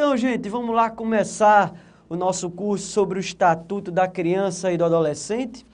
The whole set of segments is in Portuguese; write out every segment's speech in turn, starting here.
Então, gente, vamos lá começar o nosso curso sobre o Estatuto da Criança e do Adolescente.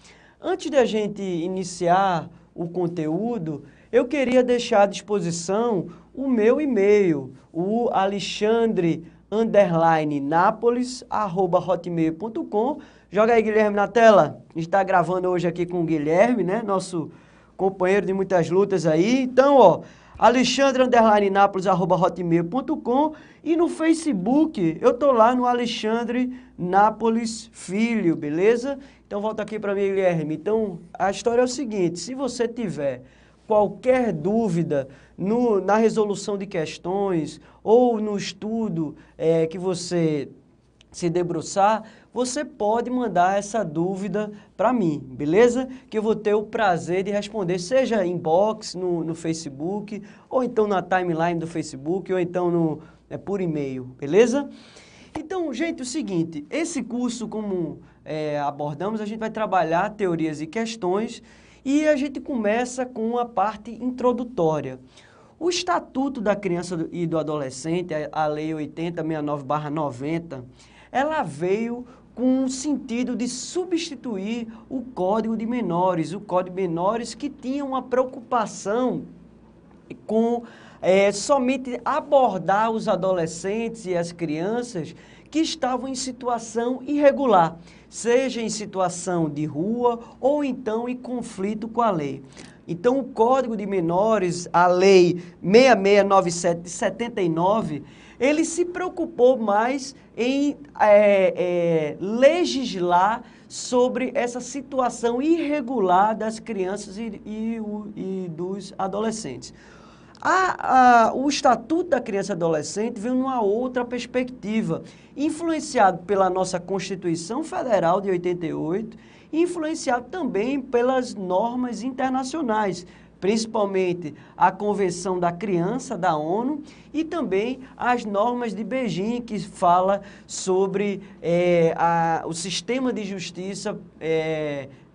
Antes de a gente iniciar o conteúdo, eu queria deixar à disposição o meu e-mail, o alexandre_napoles@hotmail.com. Joga aí, Guilherme, na tela. A gente está gravando hoje aqui com o Guilherme, né? Nosso companheiro de muitas lutas aí. Então, ó, alexandre_napoles@hotmail.com e no Facebook eu tô lá no Alexandre Napoles Filho, beleza? Então volta aqui para mim, Guilherme. Então a história é o seguinte: se você tiver qualquer dúvida na resolução de questões ou no estudo que você se debruçar, você pode mandar essa dúvida para mim, beleza? Que eu vou ter o prazer de responder, seja inbox no Facebook, ou então na timeline do Facebook, ou então por e-mail, beleza? Então, gente, o seguinte, esse curso, como abordamos, a gente vai trabalhar teorias e questões, e a gente começa com a parte introdutória. O Estatuto da Criança e do Adolescente, a Lei 8069/90, ela veio com o sentido de substituir o Código de Menores, o Código de Menores que tinha uma preocupação com somente abordar os adolescentes e as crianças que estavam em situação irregular, seja em situação de rua ou então em conflito com a lei. Então, o Código de Menores, a Lei 6697 de 79, ele se preocupou mais em legislar sobre essa situação irregular das crianças e dos adolescentes. O Estatuto da Criança e Adolescente veio numa outra perspectiva, influenciado pela nossa Constituição Federal de 88, e influenciado também pelas normas internacionais, principalmente a Convenção da Criança da ONU e também as normas de Beijing, que fala sobre o sistema de justiça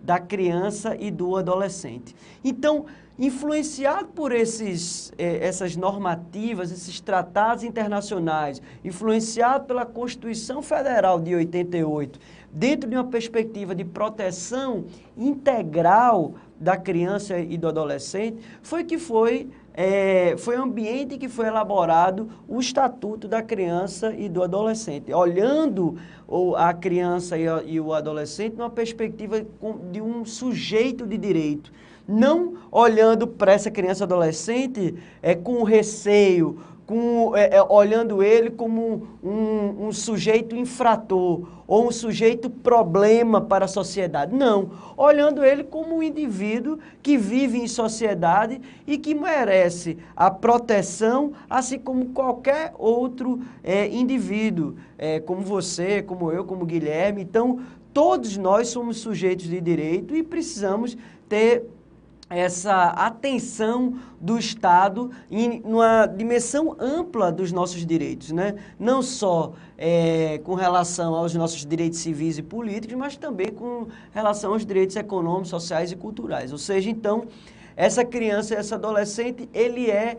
da criança e do adolescente. Então, influenciado por essas normativas, esses tratados internacionais, influenciado pela Constituição Federal de 88, dentro de uma perspectiva de proteção integral da criança e do adolescente, foi o ambiente que foi elaborado o Estatuto da Criança e do Adolescente, olhando a criança e o adolescente numa perspectiva de um sujeito de direito, não olhando para essa criança e adolescente com receio, olhando ele como um sujeito infrator ou um sujeito problema para a sociedade. Não, olhando ele como um indivíduo que vive em sociedade e que merece a proteção, assim como qualquer outro indivíduo, como você, como eu, como Guilherme. Então, todos nós somos sujeitos de direito e precisamos ter essa atenção do Estado em uma dimensão ampla dos nossos direitos, né? Não só com relação aos nossos direitos civis e políticos, mas também com relação aos direitos econômicos, sociais e culturais. Ou seja, então, essa criança e essa adolescente, ele é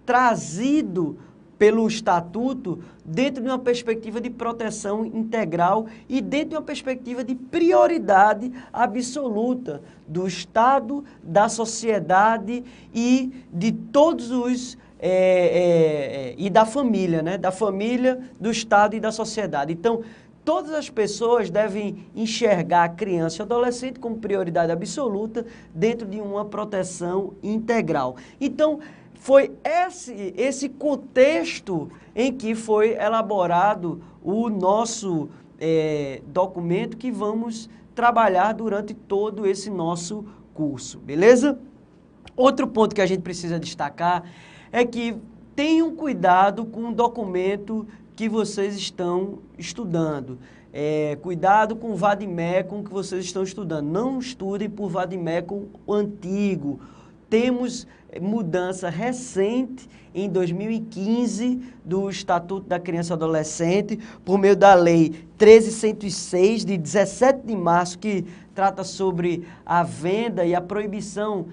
trazido pelo Estatuto dentro de uma perspectiva de proteção integral e dentro de uma perspectiva de prioridade absoluta do Estado, da sociedade e de todos os e da família, né? Da família, do Estado e da sociedade. Então, todas as pessoas devem enxergar a criança e o adolescente como prioridade absoluta dentro de uma proteção integral. Então, foi esse contexto em que foi elaborado o nosso documento que vamos trabalhar durante todo esse nosso curso, beleza? Outro ponto que a gente precisa destacar é que tenham cuidado com o documento que vocês estão estudando. Cuidado com o vade-mecum que vocês estão estudando. Não estudem por vade-mecum antigo. Temos mudança recente em 2015 do Estatuto da Criança e Adolescente, por meio da Lei 13.106, de 17 de março, que trata sobre a venda e a proibição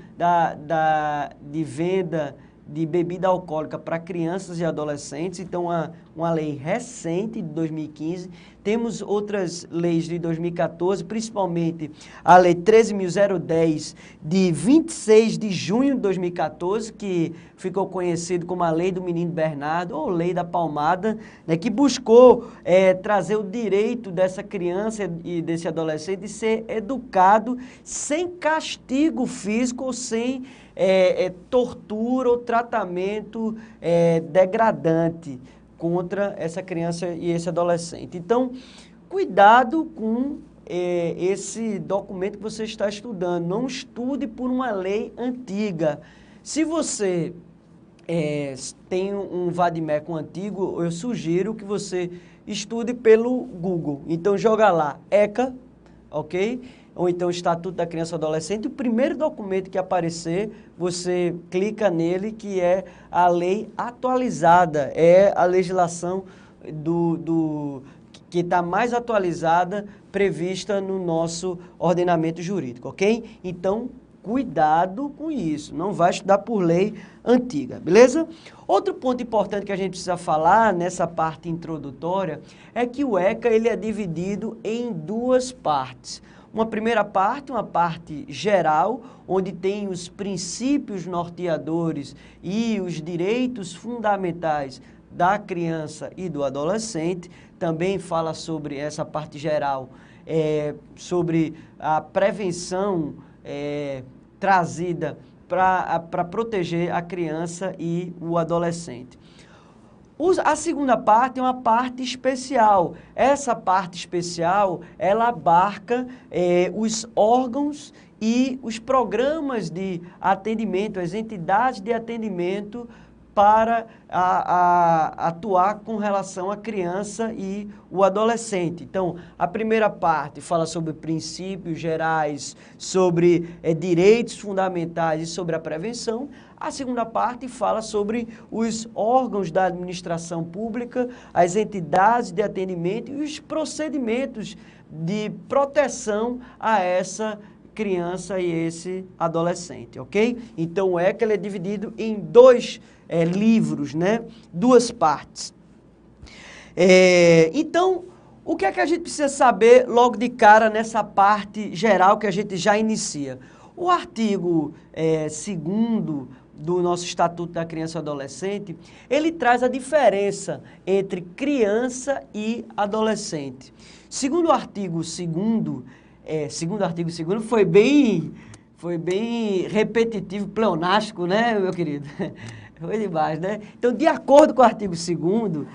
de venda de bebida alcoólica para crianças e adolescentes, então uma lei recente de 2015. Temos outras leis de 2014, principalmente a Lei 13.010 de 26 de junho de 2014, que ficou conhecido como a Lei do Menino Bernardo, ou Lei da Palmada, né, que buscou trazer o direito dessa criança e desse adolescente de ser educado sem castigo físico ou sem tortura ou tratamento degradante contra essa criança e esse adolescente. Então, cuidado com esse documento que você está estudando. Não estude por uma lei antiga. Se você tem um vade-mecum antigo, eu sugiro que você estude pelo Google. Então, joga lá, ECA, ok? Ou então Estatuto da Criança e Adolescente, o primeiro documento que aparecer, você clica nele, que é a lei atualizada, é a legislação que está mais atualizada, prevista no nosso ordenamento jurídico, ok? Então, cuidado com isso, não vai estudar por lei antiga, beleza? Outro ponto importante que a gente precisa falar nessa parte introdutória é que o ECA ele é dividido em duas partes. Uma primeira parte, uma parte geral, onde tem os princípios norteadores e os direitos fundamentais da criança e do adolescente. Também fala sobre essa parte geral, sobre a prevenção trazida para proteger a criança e o adolescente. A segunda parte é uma parte especial. Essa parte especial, ela abarca os órgãos e os programas de atendimento, as entidades de atendimento para atuar com relação à criança e o adolescente. Então, a primeira parte fala sobre princípios gerais, sobre direitos fundamentais e sobre a prevenção. A segunda parte fala sobre os órgãos da administração pública, as entidades de atendimento e os procedimentos de proteção a essa criança e esse adolescente, ok? Então, o ECA ele é dividido em dois livros, né? Duas partes. Então, o que é que a gente precisa saber logo de cara nessa parte geral que a gente já inicia? O artigo 2º do nosso Estatuto da Criança e Adolescente, ele traz a diferença entre criança e adolescente. Segundo o artigo 2º, foi bem repetitivo, pleonástico, né, meu querido? Foi demais, né? Então, de acordo com o artigo 2º,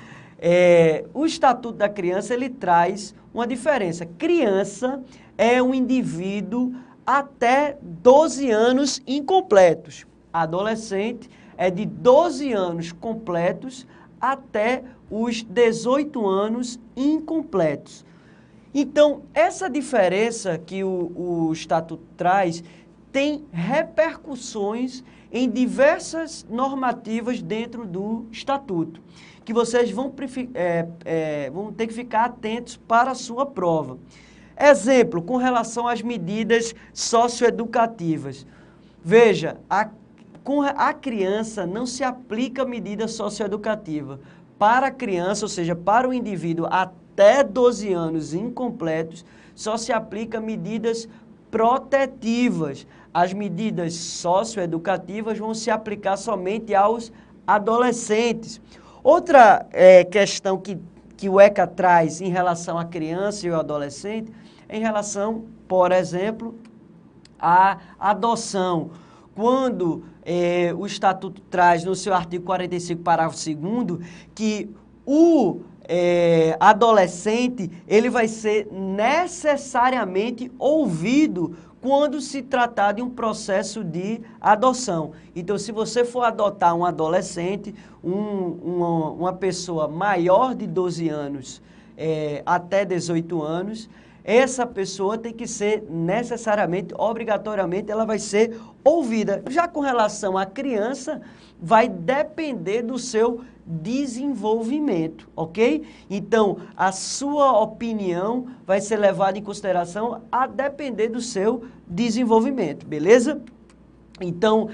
o Estatuto da Criança, ele traz uma diferença. Criança é um indivíduo até 12 anos incompletos. Adolescente é de 12 anos completos até os 18 anos incompletos. Então, essa diferença que o Estatuto traz tem repercussões em diversas normativas dentro do Estatuto, que vocês vão ter que ficar atentos para a sua prova. Exemplo, com relação às medidas socioeducativas. Veja, com a criança não se aplica medida socioeducativa. Para a criança, ou seja, para o indivíduo até 12 anos incompletos, só se aplica medidas protetivas. As medidas socioeducativas vão se aplicar somente aos adolescentes. Outra questão que o ECA traz em relação à criança e ao adolescente é em relação, por exemplo, à adoção. Quando o Estatuto traz no seu artigo 45, parágrafo 2º, que o adolescente ele vai ser necessariamente ouvido quando se tratar de um processo de adoção. Então, se você for adotar um adolescente, uma pessoa maior de 12 anos até 18 anos, essa pessoa tem que ser necessariamente, obrigatoriamente, ela vai ser ouvida. Já com relação à criança, vai depender do seu desenvolvimento, ok? Então, a sua opinião vai ser levada em consideração a depender do seu desenvolvimento, beleza? Então,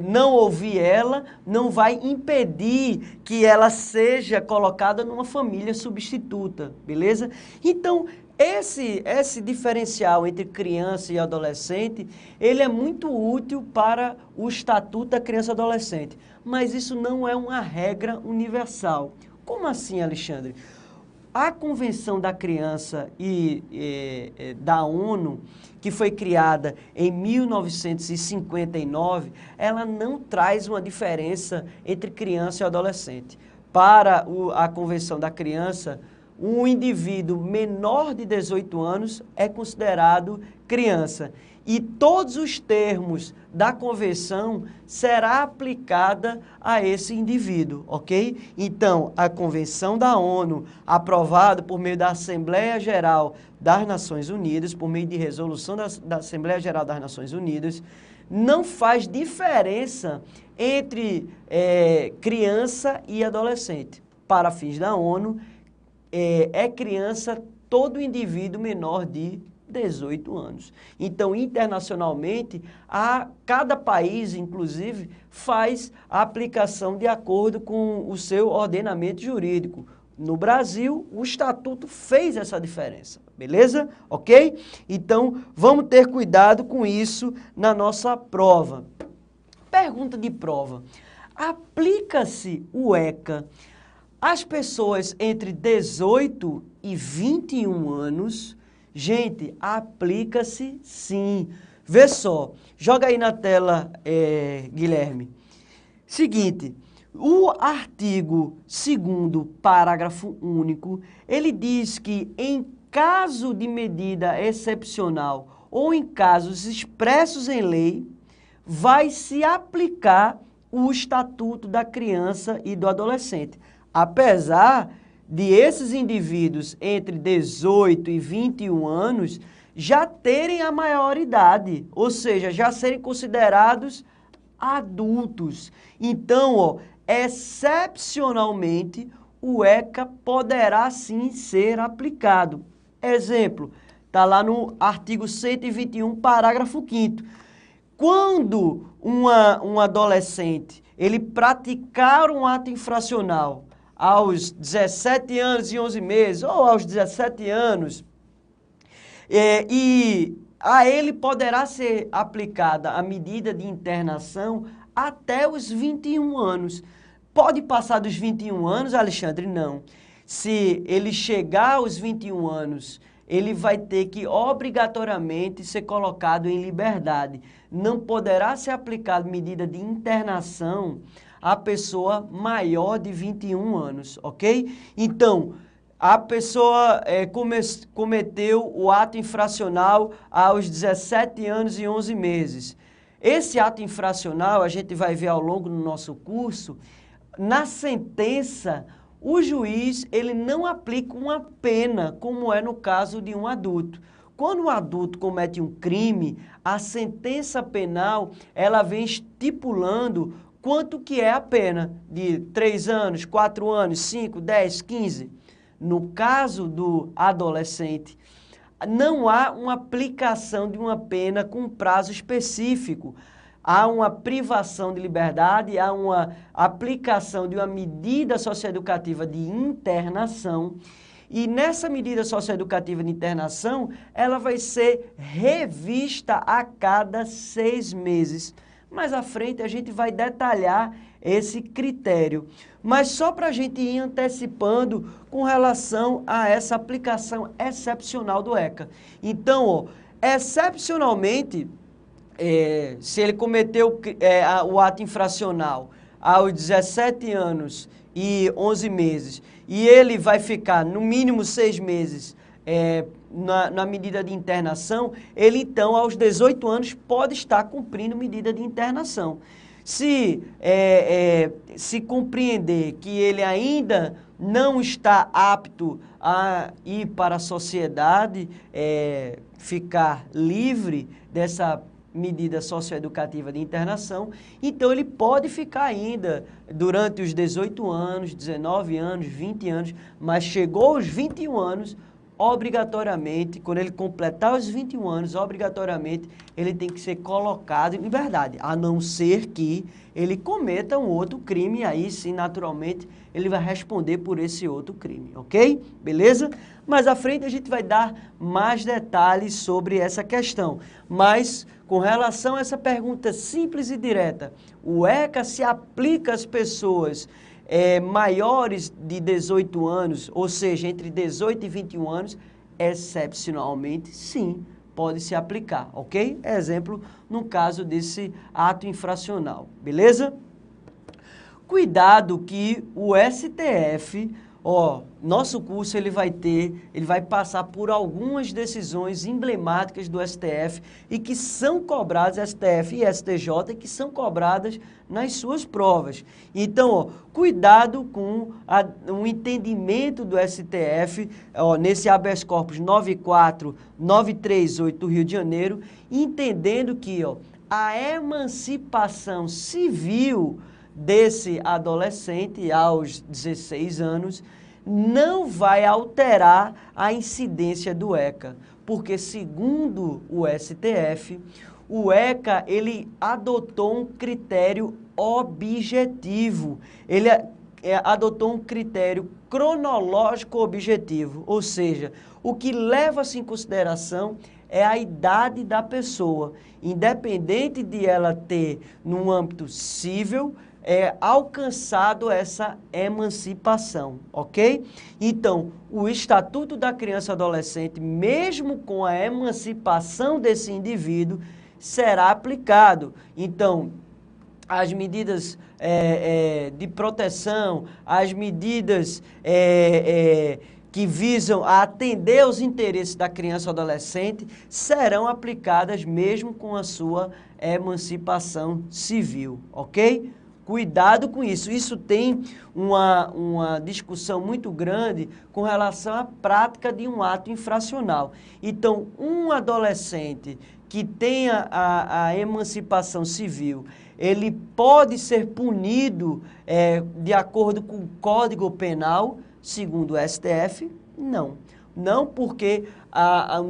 não ouvir ela não vai impedir que ela seja colocada numa família substituta, beleza? Então, esse diferencial entre criança e adolescente, ele é muito útil para o Estatuto da Criança e Adolescente, mas isso não é uma regra universal. Como assim, Alexandre? A Convenção da Criança da ONU, que foi criada em 1959, ela não traz uma diferença entre criança e adolescente. Para a Convenção da Criança, um indivíduo menor de 18 anos é considerado criança. E todos os termos da convenção será aplicada a esse indivíduo, ok? Então, a Convenção da ONU, aprovada por meio da Assembleia Geral das Nações Unidas, por meio de resolução da Assembleia Geral das Nações Unidas, não faz diferença entre criança e adolescente. Para fins da ONU, é criança todo indivíduo menor de 18 anos. Então, internacionalmente, cada país, inclusive, faz a aplicação de acordo com o seu ordenamento jurídico. No Brasil, o Estatuto fez essa diferença, beleza? Ok? Então, vamos ter cuidado com isso na nossa prova. Pergunta de prova. Aplica-se o ECA às pessoas entre 18 e 21 anos? Gente, aplica-se sim. Vê só, joga aí na tela, Guilherme. Seguinte, o artigo 2º, parágrafo único, ele diz que em caso de medida excepcional ou em casos expressos em lei, vai se aplicar o Estatuto da Criança e do Adolescente. Apesar de esses indivíduos entre 18 e 21 anos já terem a maioridade, ou seja, já serem considerados adultos. Então, ó, excepcionalmente, o ECA poderá sim ser aplicado. Exemplo, está lá no artigo 121, parágrafo 5º. Quando um adolescente ele praticar um ato infracional aos 17 anos e 11 meses, ou aos 17 anos, e a ele poderá ser aplicada a medida de internação até os 21 anos. Pode passar dos 21 anos, Alexandre? Não. Se ele chegar aos 21 anos, ele vai ter que obrigatoriamente ser colocado em liberdade. Não poderá ser aplicada medida de internação a pessoa maior de 21 anos, ok? Então, a pessoa cometeu o ato infracional aos 17 anos e 11 meses. Esse ato infracional, a gente vai ver ao longo do nosso curso, na sentença, o juiz ele não aplica uma pena, como é no caso de um adulto. Quando um adulto comete um crime, a sentença penal ela vem estipulando quanto que é a pena, de 3 anos, 4 anos, 5, 10, 15. No caso do adolescente, não há uma aplicação de uma pena com prazo específico. Há uma privação de liberdade, há uma aplicação de uma medida socioeducativa de internação. E nessa medida socioeducativa de internação, ela vai ser revista a cada 6 meses. Mais à frente a gente vai detalhar esse critério. Mas só para a gente ir antecipando com relação a essa aplicação excepcional do ECA. Então, ó, excepcionalmente, se ele cometeu o ato infracional aos 17 anos e 11 meses, e ele vai ficar no mínimo 6 meses na medida de internação, ele então aos 18 anos pode estar cumprindo medida de internação. Se compreender que ele ainda não está apto a ir para a sociedade, ficar livre dessa medida socioeducativa de internação, então ele pode ficar ainda durante os 18 anos, 19 anos, 20 anos, mas chegou aos 21 anos, obrigatoriamente, quando ele completar os 21 anos, obrigatoriamente, ele tem que ser colocado em liberdade, a não ser que ele cometa um outro crime, aí sim, naturalmente, ele vai responder por esse outro crime, ok? Beleza? Mais à frente a gente vai dar mais detalhes sobre essa questão, mas com relação a essa pergunta simples e direta, o ECA se aplica às pessoas maiores de 18 anos, ou seja, entre 18 e 21 anos, excepcionalmente, sim, pode se aplicar, ok? Exemplo, no caso desse ato infracional, beleza? Cuidado que o STF, nosso curso ele vai passar por algumas decisões emblemáticas do STF e que são cobradas, STF e STJ, e que são cobradas nas suas provas. Então, cuidado com o entendimento do STF, nesse habeas corpus 94938 do Rio de Janeiro, entendendo que a emancipação civil desse adolescente aos 16 anos não vai alterar a incidência do ECA, porque segundo o STF, o ECA ele adotou um critério objetivo, ele adotou um critério cronológico objetivo, ou seja, o que leva-se em consideração é a idade da pessoa, independente de ela ter, no âmbito civil, alcançado essa emancipação, ok? Então, o Estatuto da Criança e Adolescente, mesmo com a emancipação desse indivíduo, será aplicado. Então, as medidas de proteção, as medidas que visam a atender aos interesses da criança ou adolescente serão aplicadas mesmo com a sua emancipação civil, ok? Cuidado com isso. Isso tem uma discussão muito grande com relação à prática de um ato infracional. Então, um adolescente que tenha a emancipação civil, ele pode ser punido de acordo com o Código Penal, segundo o STF? Não. Não, porque a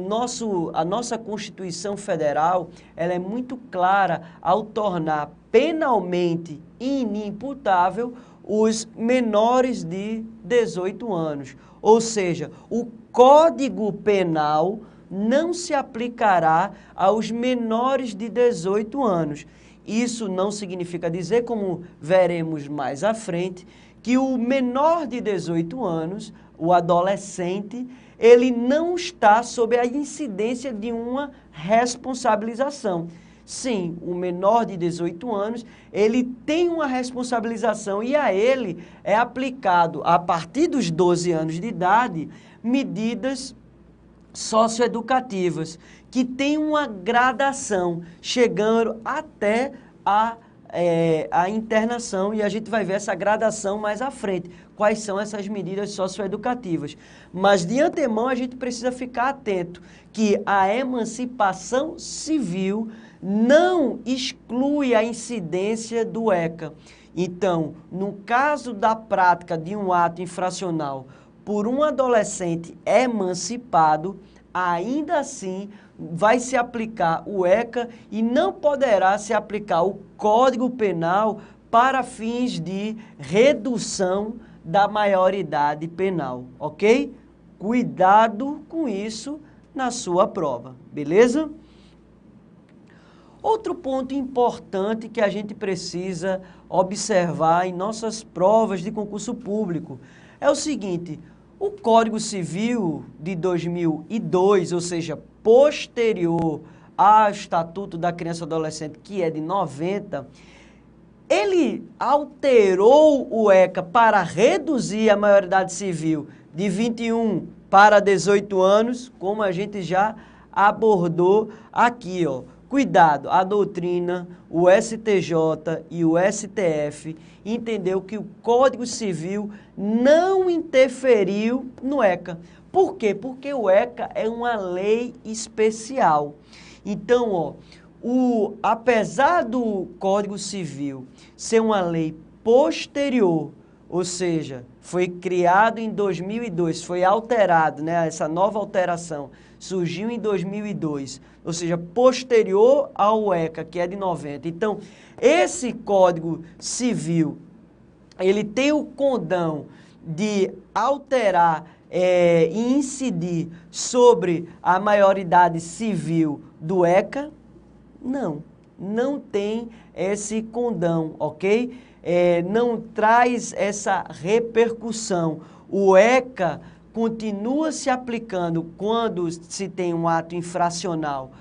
nossa Constituição Federal ela é muito clara ao tornar penalmente inimputável os menores de 18 anos. Ou seja, o Código Penal não se aplicará aos menores de 18 anos. Isso não significa dizer, como veremos mais à frente, que o menor de 18 anos, o adolescente, ele não está sob a incidência de uma responsabilização. Sim, o menor de 18 anos, ele tem uma responsabilização e a ele é aplicado, a partir dos 12 anos de idade, medidas socioeducativas, que tem uma gradação, chegando até a internação, e a gente vai ver essa gradação mais à frente, quais são essas medidas socioeducativas. Mas, de antemão, a gente precisa ficar atento que a emancipação civil não exclui a incidência do ECA. Então, no caso da prática de um ato infracional por um adolescente emancipado, ainda assim vai se aplicar o ECA e não poderá se aplicar o Código Penal para fins de redução da maioridade penal, ok? Cuidado com isso na sua prova, beleza? Outro ponto importante que a gente precisa observar em nossas provas de concurso público é o seguinte: o Código Civil de 2002, ou seja, posterior ao Estatuto da Criança e Adolescente, que é de 90, ele alterou o ECA para reduzir a maioridade civil de 21 para 18 anos, como a gente já abordou aqui, ó. Cuidado, a doutrina, o STJ e o STF entendeu que o Código Civil não interferiu no ECA. Por quê? Porque o ECA é uma lei especial. Então, apesar do Código Civil ser uma lei posterior, ou seja, foi criado em 2002, foi alterado, né? Essa nova alteração surgiu em 2002, ou seja, posterior ao ECA, que é de 90. Então, esse Código Civil, ele tem o condão de alterar e incidir sobre a maioridade civil do ECA? Não, não tem esse condão, ok? Não traz essa repercussão. O ECA continua se aplicando quando se tem um ato infracional.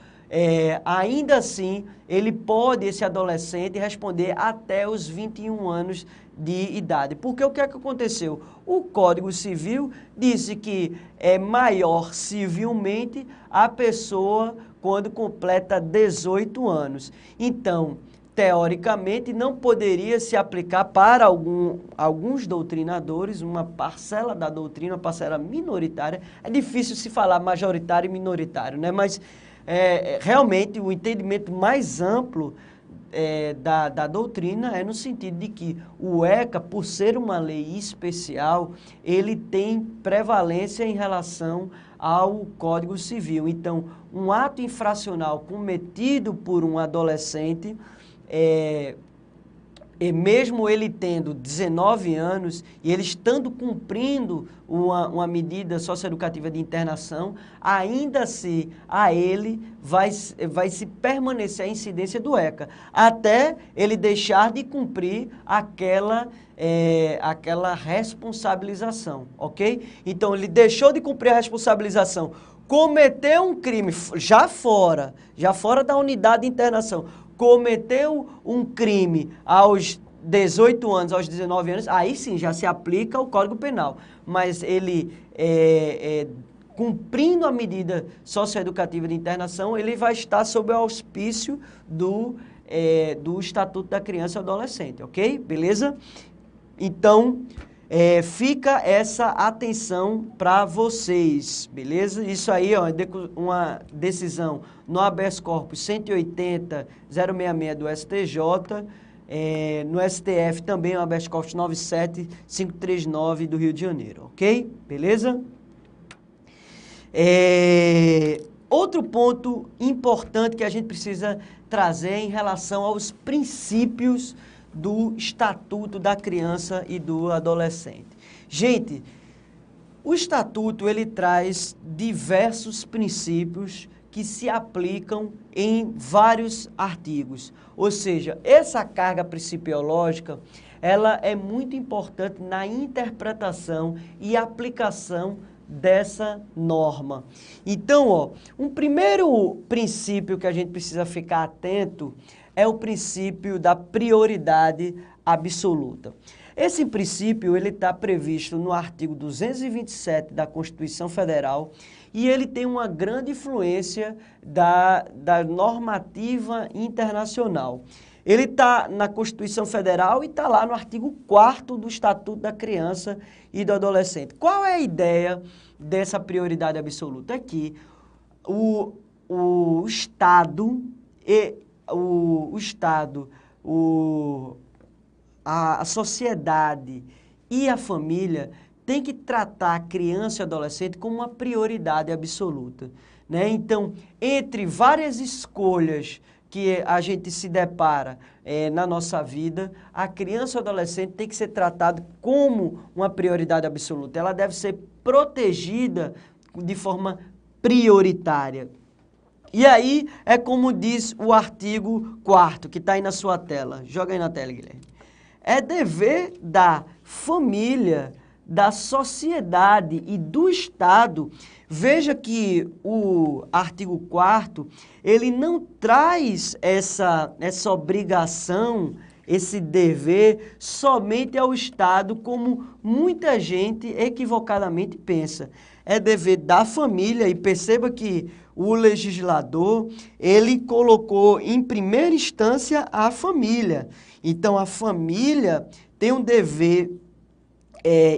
Ainda assim, ele pode, esse adolescente, responder até os 21 anos de idade. Porque o que é que aconteceu? O Código Civil disse que é maior civilmente a pessoa quando completa 18 anos. Então, teoricamente, não poderia se aplicar para alguns doutrinadores, uma parcela da doutrina, uma parcela minoritária. É difícil se falar majoritário e minoritário, né? Mas realmente o entendimento mais amplo da doutrina é no sentido de que o ECA, por ser uma lei especial, ele tem prevalência em relação ao Código Civil. Então, um ato infracional cometido por um adolescente, e mesmo ele tendo 19 anos e ele estando cumprindo uma medida socioeducativa de internação, ainda assim a ele vai se permanecer a incidência do ECA, até ele deixar de cumprir aquela responsabilização, ok? Então ele deixou de cumprir a responsabilização, cometeu um crime já fora da unidade de internação, cometeu um crime aos 18 anos, aos 19 anos, aí sim já se aplica o Código Penal. Mas ele, cumprindo a medida socioeducativa de internação, ele vai estar sob o auspício do Estatuto da Criança e Adolescente, ok? Beleza? Então, fica essa atenção para vocês, beleza? Isso aí, ó, uma decisão no habeas corpus 180.066 do STJ, no STF também o habeas corpus 97.539 do Rio de Janeiro, ok? Beleza? Outro ponto importante que a gente precisa trazer em relação aos princípios do Estatuto da Criança e do Adolescente. Gente, o Estatuto ele traz diversos princípios que se aplicam em vários artigos. Ou seja, essa carga principiológica, ela é muito importante na interpretação e aplicação dessa norma. Então, ó, um primeiro princípio que a gente precisa ficar atento é o princípio da prioridade absoluta. Esse princípio ele está previsto no artigo 227 da Constituição Federal e ele tem uma grande influência da normativa internacional. Ele está na Constituição Federal e está lá no artigo 4º do Estatuto da Criança e do Adolescente. Qual é a ideia dessa prioridade absoluta? É que o Estado a sociedade e a família tem que tratar a criança e adolescente como uma prioridade absoluta, né? Então, entre várias escolhas que a gente se depara na nossa vida, a criança e o adolescente tem que ser tratado como uma prioridade absoluta. Ela deve ser protegida de forma prioritária. E aí, é como diz o artigo 4º, que está aí na sua tela. Joga aí na tela, Guilherme. É dever da família, da sociedade e do Estado. Veja que o artigo 4º, ele não traz essa obrigação, esse dever somente ao Estado, como muita gente equivocadamente pensa. É dever da família, e perceba que o legislador, ele colocou em primeira instância a família. Então, a família tem um dever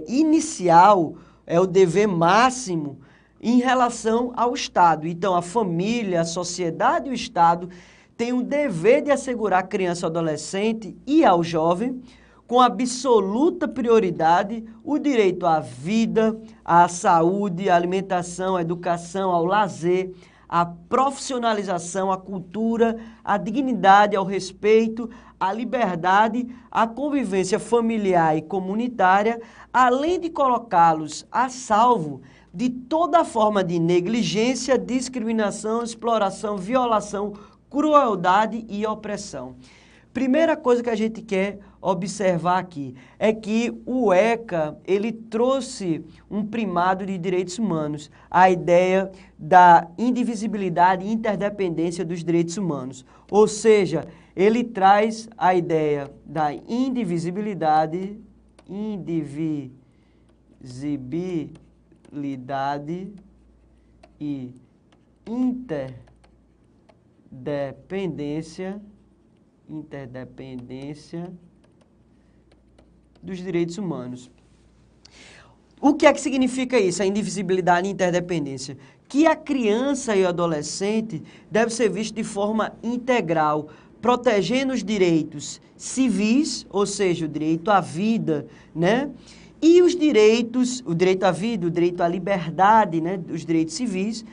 inicial, é o dever máximo em relação ao Estado. Então, a família, a sociedade e o Estado têm o dever de assegurar à criança, ao adolescente e ao jovem com absoluta prioridade o direito à vida, à saúde, à alimentação, à educação, ao lazer, à profissionalização, à cultura, à dignidade, ao respeito, à liberdade, à convivência familiar e comunitária, além de colocá-los a salvo de toda forma de negligência, discriminação, exploração, violação, crueldade e opressão. Primeira coisa que a gente quer observar aqui é que o ECA, ele trouxe um primado de direitos humanos, a ideia da indivisibilidade e interdependência dos direitos humanos. Ou seja, ele traz a ideia da indivisibilidade e interdependência dos direitos humanos. O que é que significa isso, a indivisibilidade e interdependência? Que a criança e o adolescente deve ser visto de forma integral, protegendo os direitos civis, ou seja, o direito à vida, né? E os direitos, o direito à vida, o direito à liberdade, né? Os direitos civis,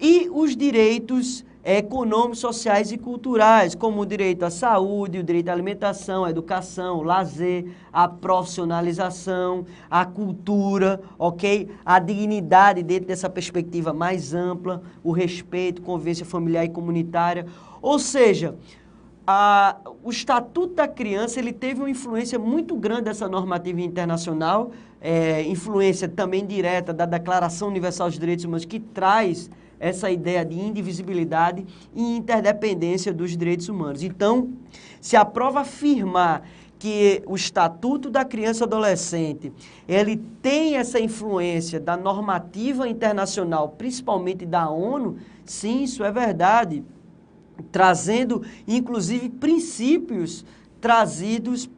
e os direitos econômicos, sociais e culturais, como o direito à saúde, o direito à alimentação, à educação, lazer, à profissionalização, à cultura, ok? A dignidade dentro dessa perspectiva mais ampla, o respeito, convivência familiar e comunitária. Ou seja, o Estatuto da Criança ele teve uma influência muito grande dessa normativa internacional, influência também direta da Declaração Universal dos Direitos Humanos, que traz essa ideia de indivisibilidade e interdependência dos direitos humanos. Então, se a prova afirmar que o Estatuto da Criança e Adolescente, ele tem essa influência da normativa internacional, principalmente da ONU, sim, isso é verdade, trazendo, inclusive, princípios trazidos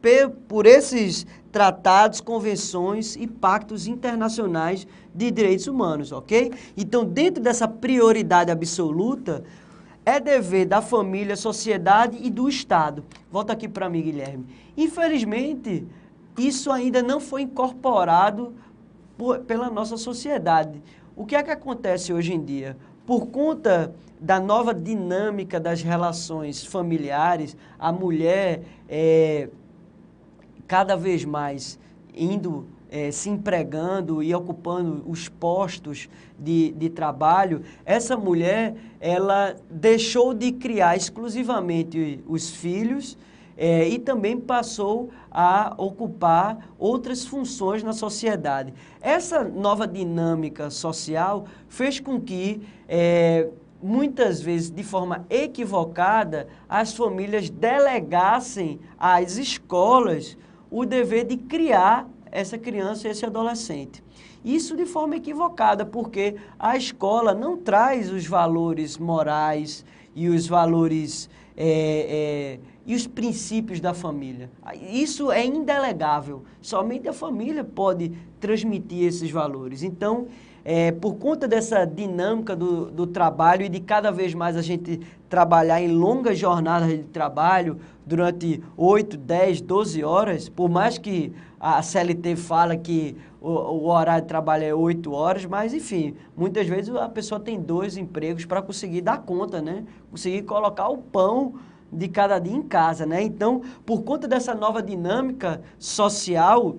por esses tratados, convenções e pactos internacionais de direitos humanos, ok? Então, dentro dessa prioridade absoluta, é dever da família, sociedade e do Estado. Volta aqui para mim, Guilherme. Infelizmente, isso ainda não foi incorporado pela nossa sociedade. O que é que acontece hoje em dia? Por conta da nova dinâmica das relações familiares, a mulher cada vez mais indo se empregando e ocupando os postos de trabalho, essa mulher, ela deixou de criar exclusivamente os filhos e também passou a ocupar outras funções na sociedade. Essa nova dinâmica social fez com que, muitas vezes, de forma equivocada, as famílias delegassem às escolas o dever de criar essa criança e esse adolescente. Isso de forma equivocada, porque a escola não traz os valores morais e os valores e os princípios da família. Isso é indelegável. Somente a família pode transmitir esses valores. Então, por conta dessa dinâmica do trabalho e de cada vez mais a gente trabalhar em longas jornadas de trabalho durante 8, 10, 12 horas, por mais que a CLT fala que o horário de trabalho é 8 horas, mas enfim, muitas vezes a pessoa tem 2 empregos para conseguir dar conta, né? Conseguir colocar o pão de cada dia em casa, né? Então, por conta dessa nova dinâmica social,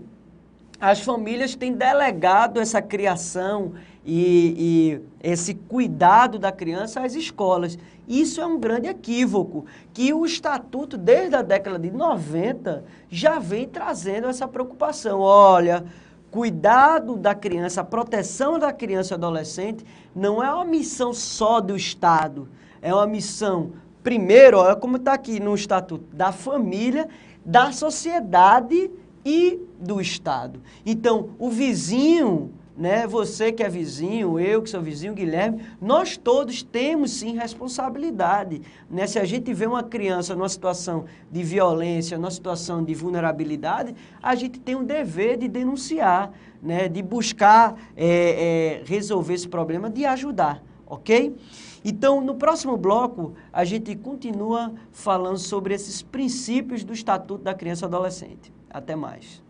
as famílias têm delegado essa criação e esse cuidado da criança às escolas. Isso é um grande equívoco, que o Estatuto, desde a década de 90, já vem trazendo essa preocupação. Olha, cuidado da criança, a proteção da criança e adolescente não é uma missão só do Estado, é uma missão, primeiro, olha como está aqui no Estatuto, da família, da sociedade e do Estado. Então, o vizinho, né, você que é vizinho, eu que sou vizinho, Guilherme, nós todos temos sim responsabilidade, né? Se a gente vê uma criança numa situação de violência, numa situação de vulnerabilidade, a gente tem um dever de denunciar, né, de buscar resolver esse problema, de ajudar, ok? Então, no próximo bloco, a gente continua falando sobre esses princípios do Estatuto da Criança e Adolescente. Até mais.